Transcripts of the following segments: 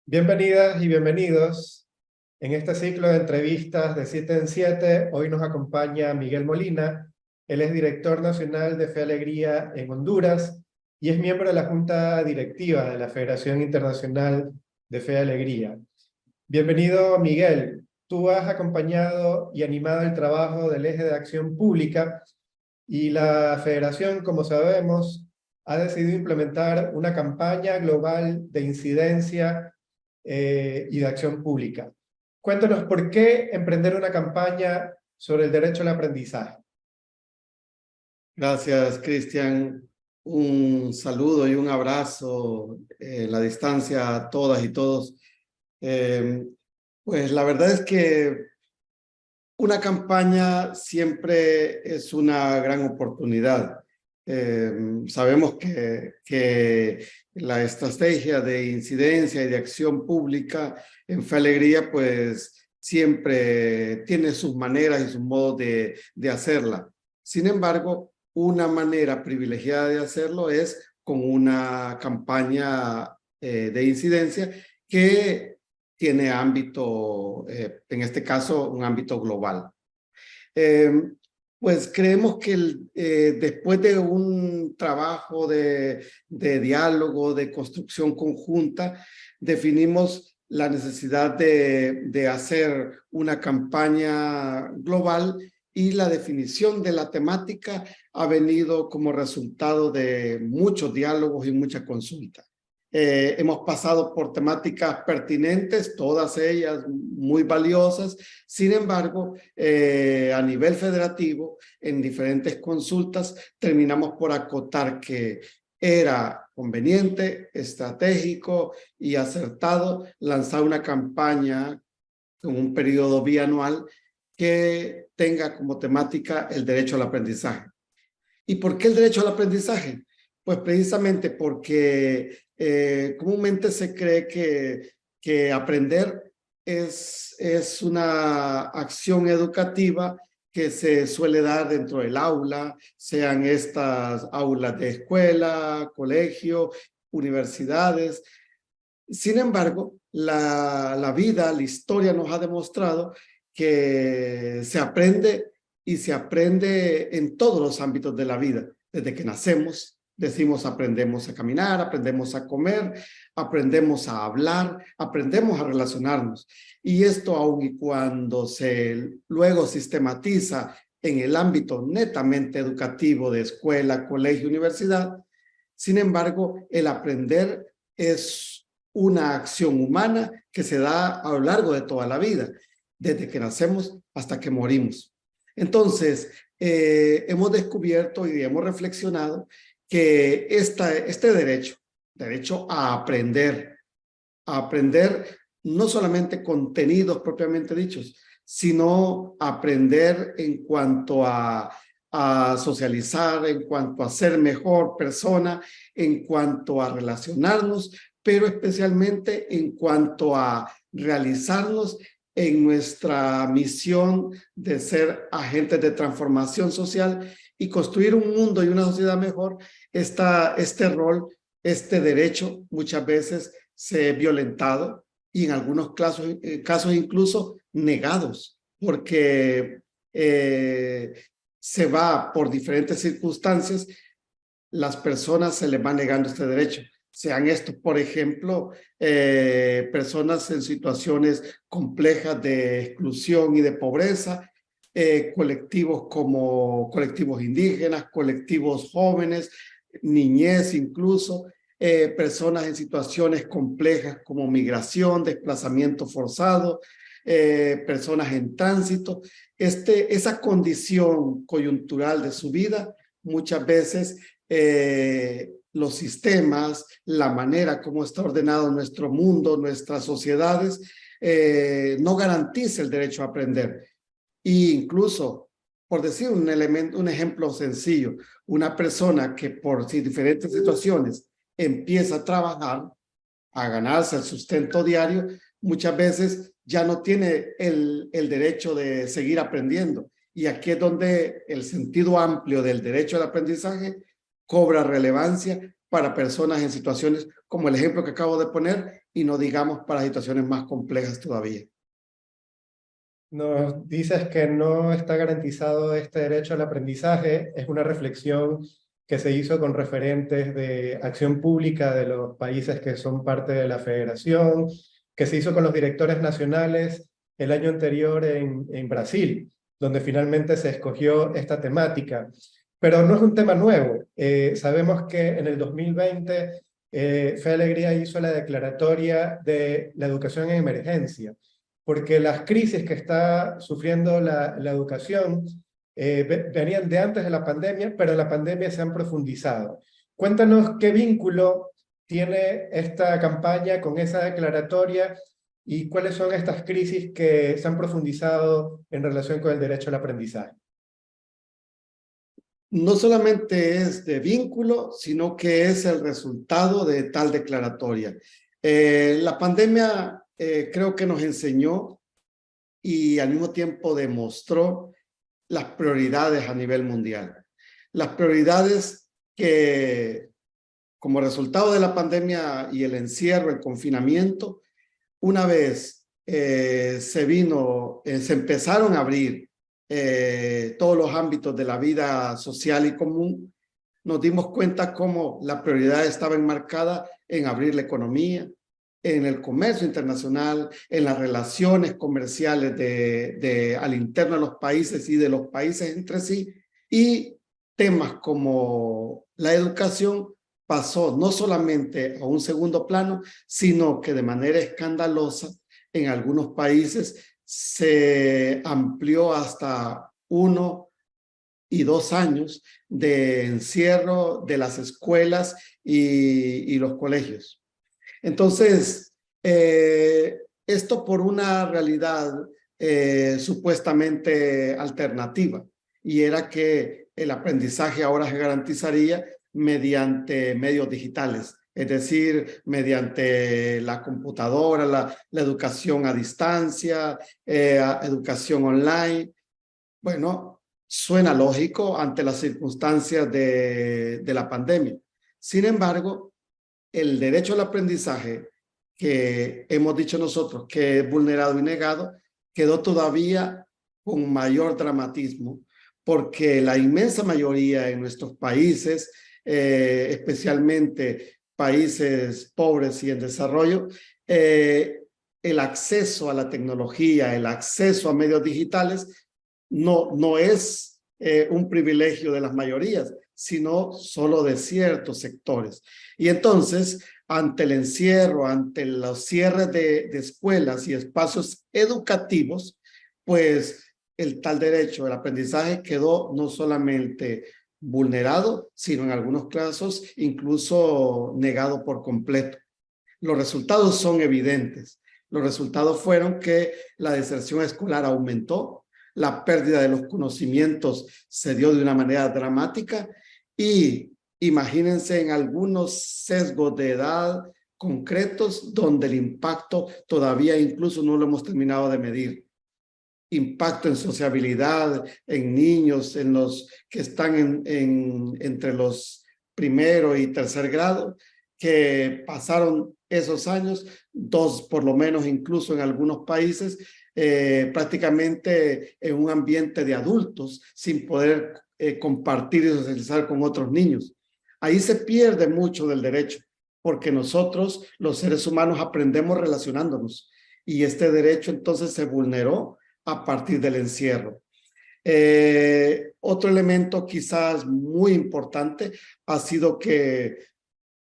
Bienvenidas y bienvenidos. En este ciclo de entrevistas de 7 en 7, hoy nos acompaña Miguel Molina. Él es director nacional de Fe Alegría en Honduras y es miembro de la Junta Directiva de la Federación Internacional de Fe Alegría. Bienvenido, Miguel. Tú has acompañado y animado el trabajo del Eje de Acción Pública y la Federación, como sabemos, ha decidido implementar una campaña global de incidencia y de acción pública. Cuéntanos, ¿por qué emprender una campaña sobre el derecho al aprendizaje? Gracias, Cristian. Un saludo y un abrazo en la distancia a todas y todos. Pues la verdad es que una campaña siempre es una gran oportunidad. Sabemos que la estrategia de incidencia y de acción pública en Fe Alegría pues siempre tiene sus maneras y sus modos de hacerla. Sin embargo, una manera privilegiada de hacerlo es con una campaña de incidencia que tiene ámbito, en este caso, un ámbito global. Pues creemos que después de un trabajo de diálogo, de construcción conjunta, definimos la necesidad de hacer una campaña global y la definición de la temática ha venido como resultado de muchos diálogos y muchas consultas. Hemos pasado por temáticas pertinentes, todas ellas muy valiosas. Sin embargo, a nivel federativo, en diferentes consultas, terminamos por acotar que era conveniente, estratégico y acertado lanzar una campaña en un periodo bianual que tenga como temática el derecho al aprendizaje. ¿Y por qué el derecho al aprendizaje? Pues precisamente porque comúnmente se cree que aprender es una acción educativa que se suele dar dentro del aula, sean estas aulas de escuela, colegio, universidades. Sin embargo, la vida, la historia nos ha demostrado que se aprende y se aprende en todos los ámbitos de la vida. Desde que nacemos, decimos aprendemos a caminar, aprendemos a comer, aprendemos a hablar, aprendemos a relacionarnos. Y esto aun y cuando se luego sistematiza en el ámbito netamente educativo de escuela, colegio, universidad, sin embargo, el aprender es una acción humana que se da a lo largo de toda la vida, desde que nacemos hasta que morimos. Entonces, hemos descubierto y hemos reflexionado que este derecho a aprender no solamente contenidos propiamente dichos, sino aprender en cuanto a socializar, en cuanto a ser mejor persona, en cuanto a relacionarnos, pero especialmente en cuanto a realizarnos en nuestra misión de ser agentes de transformación social y construir un mundo y una sociedad mejor. Este rol, este derecho muchas veces se ha violentado y en algunos casos incluso negados, porque se va por diferentes circunstancias, las personas se les va negando este derecho. Sean estos, por ejemplo, personas en situaciones complejas de exclusión y de pobreza, colectivos como colectivos indígenas, colectivos jóvenes, niñez incluso, personas en situaciones complejas como migración, desplazamiento forzado, personas en tránsito. Esa condición coyuntural de su vida muchas veces los sistemas, la manera como está ordenado nuestro mundo, nuestras sociedades, no garantiza el derecho a aprender. E incluso, por decir un ejemplo sencillo, una persona que por diferentes situaciones empieza a trabajar, a ganarse el sustento diario, muchas veces ya no tiene el derecho de seguir aprendiendo. Y aquí es donde el sentido amplio del derecho al aprendizaje cobra relevancia para personas en situaciones como el ejemplo que acabo de poner y no digamos para situaciones más complejas todavía. Nos dices que no está garantizado este derecho al aprendizaje. Es una reflexión que se hizo con referentes de acción pública de los países que son parte de la federación, que se hizo con los directores nacionales el año anterior en Brasil, donde finalmente se escogió esta temática. Pero no es un tema nuevo. Sabemos que en el 2020 Fe Alegría hizo la declaratoria de la educación en emergencia, porque las crisis que está sufriendo la educación venían de antes de la pandemia, pero en la pandemia se han profundizado. Cuéntanos qué vínculo tiene esta campaña con esa declaratoria y cuáles son estas crisis que se han profundizado en relación con el derecho al aprendizaje. No solamente es de vínculo, sino que es el resultado de tal declaratoria. La pandemia creo que nos enseñó y al mismo tiempo demostró las prioridades a nivel mundial. Las prioridades que, como resultado de la pandemia y el encierro, el confinamiento, una vez se empezaron a abrir todos los ámbitos de la vida social y común, nos dimos cuenta cómo la prioridad estaba enmarcada en abrir la economía, en el comercio internacional, en las relaciones comerciales al interno de los países y de los países entre sí, y temas como la educación pasó no solamente a un segundo plano, sino que de manera escandalosa en algunos países se amplió hasta 1 y 2 años de encierro de las escuelas y los colegios. Entonces, esto por una realidad supuestamente alternativa, y era que el aprendizaje ahora se garantizaría mediante medios digitales, es decir, mediante la computadora, la educación a distancia, educación online. Bueno, suena lógico ante las circunstancias de la pandemia. Sin embargo, el derecho al aprendizaje que hemos dicho nosotros que es vulnerado y negado, quedó todavía con mayor dramatismo, porque la inmensa mayoría en nuestros países, especialmente países pobres y en desarrollo, el acceso a la tecnología, el acceso a medios digitales, no es un privilegio de las mayorías, sino solo de ciertos sectores. Y entonces, ante el encierro, ante los cierres de escuelas y espacios educativos, pues el tal derecho al aprendizaje quedó no solamente vulnerado, sino en algunos casos incluso negado por completo. Los resultados son evidentes. Los resultados fueron que la deserción escolar aumentó, la pérdida de los conocimientos se dio de una manera dramática y imagínense en algunos sesgos de edad concretos donde el impacto todavía incluso no lo hemos terminado de medir. Impacto en sociabilidad, en niños, en los que están entre los primero y tercer grado, que pasaron esos años, 2 por lo menos incluso en algunos países, prácticamente en un ambiente de adultos, sin poder compartir y socializar con otros niños. Ahí se pierde mucho del derecho, porque nosotros, los seres humanos, aprendemos relacionándonos, y este derecho entonces se vulneró a partir del encierro. Otro elemento quizás muy importante ha sido que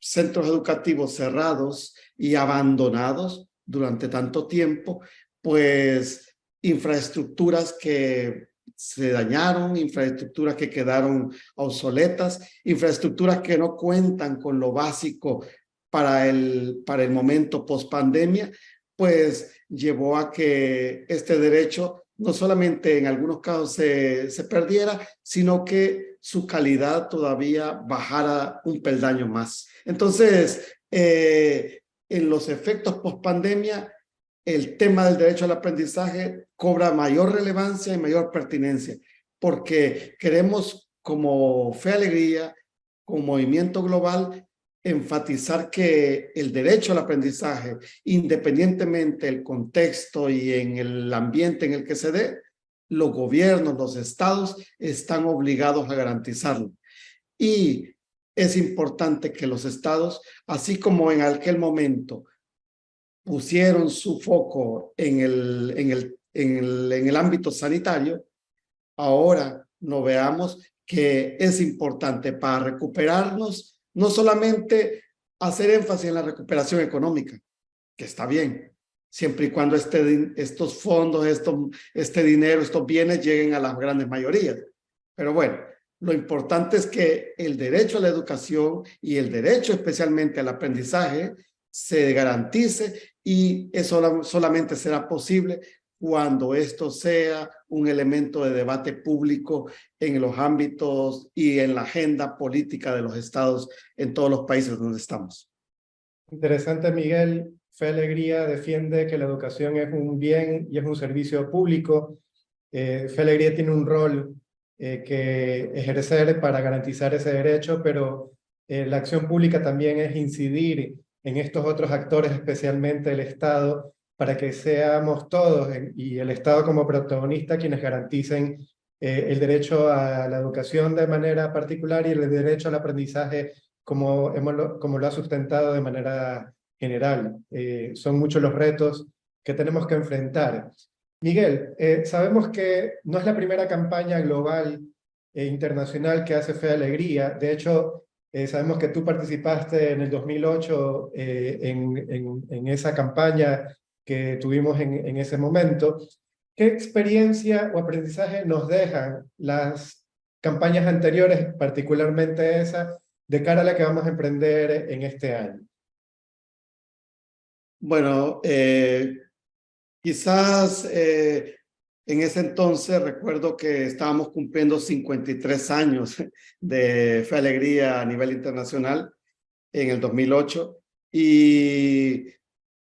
centros educativos cerrados y abandonados durante tanto tiempo, pues infraestructuras que se dañaron, infraestructuras que quedaron obsoletas, infraestructuras que no cuentan con lo básico para el momento post pandemia, pues llevó a que este derecho no solamente en algunos casos se perdiera, sino que su calidad todavía bajara un peldaño más. Entonces, en los efectos post pandemia, el tema del derecho al aprendizaje cobra mayor relevancia y mayor pertinencia, porque queremos, como Fe Alegría, con Movimiento Global, enfatizar que el derecho al aprendizaje, independientemente del contexto y en el ambiente en el que se dé, los gobiernos, los estados están obligados a garantizarlo. Y es importante que los estados, así como en aquel momento pusieron su foco en el ámbito sanitario, ahora nos veamos que es importante para recuperarnos, no solamente hacer énfasis en la recuperación económica, que está bien, siempre y cuando estos fondos, este dinero, estos bienes lleguen a las grandes mayorías. Pero bueno, lo importante es que el derecho a la educación y el derecho especialmente al aprendizaje se garantice, y eso solamente será posible cuando esto sea un elemento de debate público en los ámbitos y en la agenda política de los estados en todos los países donde estamos. Interesante, Miguel. Fe Alegría defiende que la educación es un bien y es un servicio público. Fe Alegría tiene un rol que ejercer para garantizar ese derecho, pero la acción pública también es incidir en estos otros actores, especialmente el Estado, para que seamos todos y el Estado como protagonista quienes garanticen el derecho a la educación de manera particular y el derecho al aprendizaje como lo ha sustentado de manera general. Son muchos los retos que tenemos que enfrentar. Miguel, sabemos que no es la primera campaña global e internacional que hace Fe Alegría. De hecho, sabemos que tú participaste en el 2008 en esa campaña que tuvimos en ese momento. ¿Qué experiencia o aprendizaje nos dejan las campañas anteriores, particularmente esa, de cara a la que vamos a emprender en este año? Bueno, quizás en ese entonces recuerdo que estábamos cumpliendo 53 años de Fe Alegría a nivel internacional en el 2008, y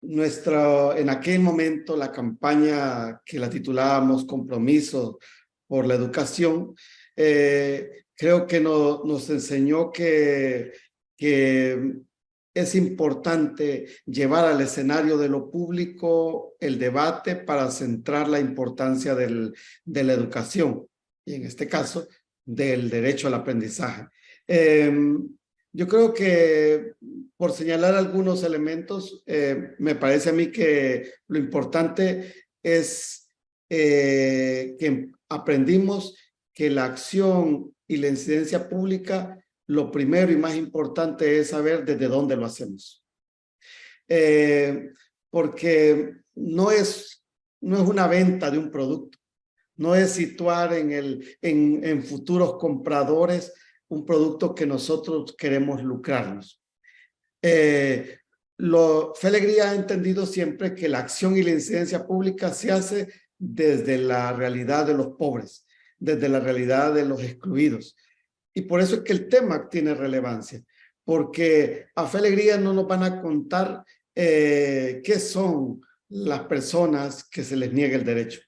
en aquel momento la campaña que la titulábamos Compromiso por la Educación, creo que nos enseñó que es importante llevar al escenario de lo público el debate para centrar la importancia de la educación, y en este caso del derecho al aprendizaje. Yo creo que, por señalar algunos elementos, me parece a mí que lo importante es que aprendimos que la acción y la incidencia pública, lo primero y más importante es saber desde dónde lo hacemos. Porque no es una venta de un producto, no es situar en futuros compradores un producto que nosotros queremos lucrarnos. Fe Alegría ha entendido siempre que la acción y la incidencia pública se hace desde la realidad de los pobres, desde la realidad de los excluidos. Y por eso es que el tema tiene relevancia, porque a Fe Alegría no nos van a contar qué son las personas que se les niega el derecho,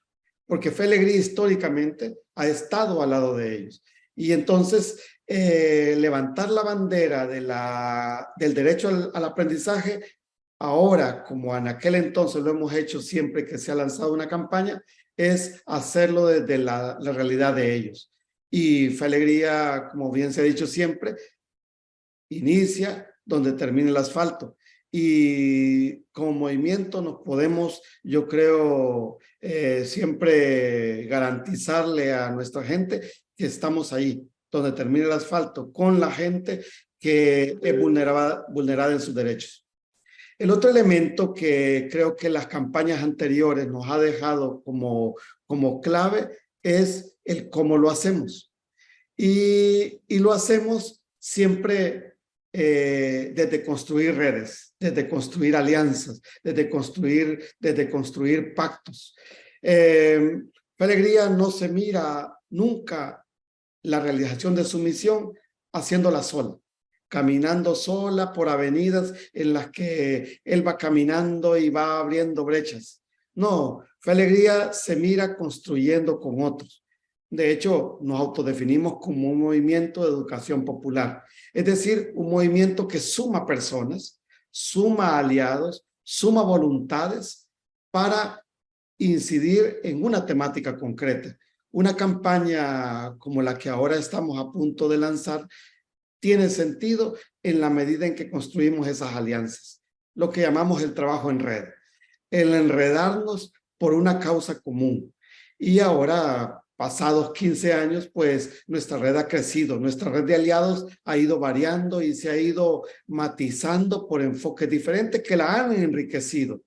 porque Fe Alegría históricamente ha estado al lado de ellos. Y entonces levantar la bandera del derecho al aprendizaje, ahora como en aquel entonces lo hemos hecho siempre que se ha lanzado una campaña, es hacerlo desde la realidad de ellos. Y Fe Alegría, como bien se ha dicho siempre, inicia donde termina el asfalto. Y como movimiento nos podemos, yo creo, siempre garantizarle a nuestra gente que estamos ahí, donde termina el asfalto, con la gente que es vulnerada en sus derechos. El otro elemento que creo que las campañas anteriores nos ha dejado como clave es el cómo lo hacemos. Y lo hacemos siempre desde construir redes, desde construir alianzas, desde construir pactos. Fe Alegría no se mira nunca la realización de su misión haciéndola sola, caminando sola por avenidas en las que él va caminando y va abriendo brechas. No, Fe Alegría se mira construyendo con otros. De hecho, nos autodefinimos como un movimiento de educación popular, es decir, un movimiento que suma personas, suma aliados, suma voluntades para incidir en una temática concreta. Una campaña como la que ahora estamos a punto de lanzar tiene sentido en la medida en que construimos esas alianzas, lo que llamamos el trabajo en red, el enredarnos por una causa común. Y ahora, pasados 15 años, pues nuestra red ha crecido, nuestra red de aliados ha ido variando y se ha ido matizando por enfoques diferentes que la han enriquecido.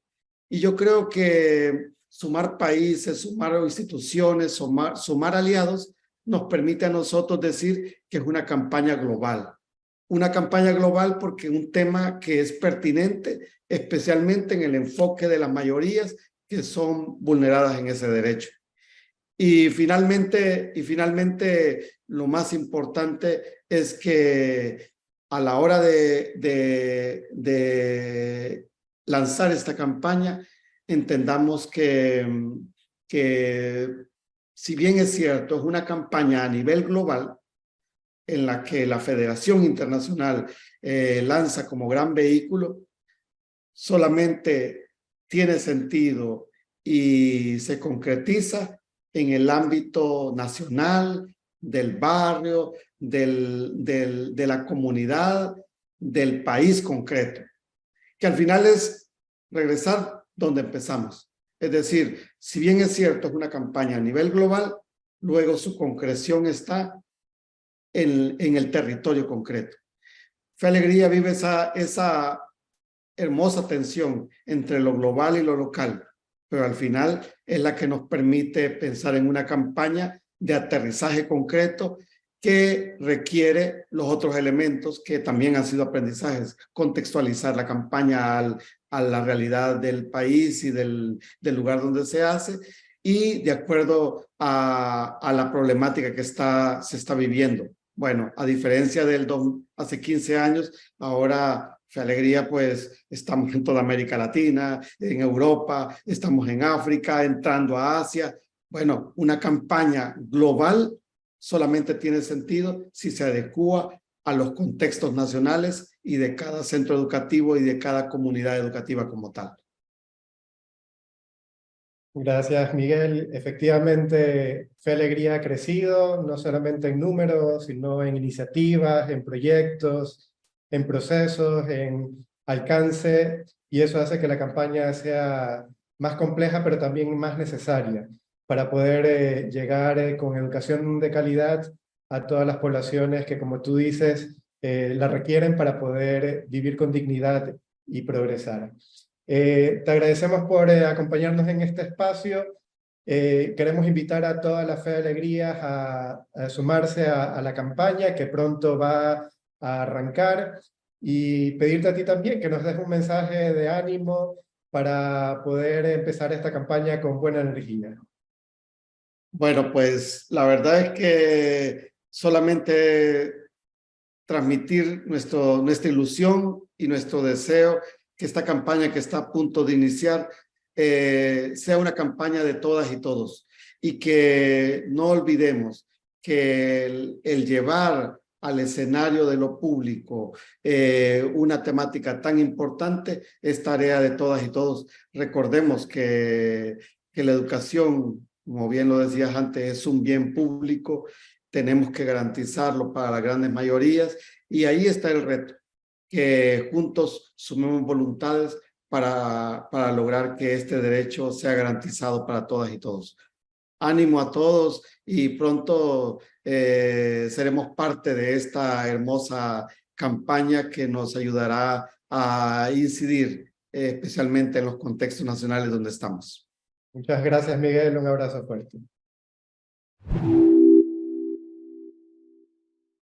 Y yo creo que sumar países, sumar instituciones, sumar aliados, nos permite a nosotros decir que es una campaña global. Una campaña global porque un tema que es pertinente, especialmente en el enfoque de las mayorías que son vulneradas en ese derecho. Y finalmente, lo más importante es que a la hora de lanzar esta campaña, entendamos que si bien es cierto, es una campaña a nivel global en la que la Federación Internacional lanza como gran vehículo, solamente tiene sentido y se concretiza en el ámbito nacional, del barrio, de la comunidad, del país concreto, que al final es regresar donde empezamos. Es decir, si bien es cierto, es una campaña a nivel global, luego su concreción está en el territorio concreto. Fe Alegría vive esa hermosa tensión entre lo global y lo local, pero al final es la que nos permite pensar en una campaña de aterrizaje concreto que requiere los otros elementos que también han sido aprendizajes, contextualizar la campaña a la realidad del país y del lugar donde se hace y de acuerdo a la problemática que se está viviendo. Bueno, a diferencia hace 15 años, ahora Fe Alegría, pues estamos en toda América Latina, en Europa, estamos en África, entrando a Asia. Bueno, una campaña global solamente tiene sentido si se adecúa a los contextos nacionales y de cada centro educativo y de cada comunidad educativa como tal. Gracias, Miguel. Efectivamente, Fe Alegría ha crecido, no solamente en números, sino en iniciativas, en proyectos, en procesos, en alcance, y eso hace que la campaña sea más compleja, pero también más necesaria para poder llegar con educación de calidad a todas las poblaciones que, como tú dices, la requieren para poder vivir con dignidad y progresar. Te agradecemos por acompañarnos en este espacio. Queremos invitar a toda la Fe de Alegrías a sumarse a la campaña que pronto va a arrancar y pedirte a ti también que nos des un mensaje de ánimo para poder empezar esta campaña con buena energía. Bueno, pues la verdad es que solamente transmitir nuestra ilusión y nuestro deseo que esta campaña que está a punto de iniciar sea una campaña de todas y todos y que no olvidemos que el llevar al escenario de lo público una temática tan importante es tarea de todas y todos. Recordemos que la educación, como bien lo decías antes, es un bien público. Tenemos que garantizarlo para las grandes mayorías y ahí está el reto, que juntos sumemos voluntades para lograr que este derecho sea garantizado para todas y todos. Ánimo a todos y pronto seremos parte de esta hermosa campaña que nos ayudará a incidir especialmente en los contextos nacionales donde estamos. Muchas gracias, Miguel. Un abrazo fuerte.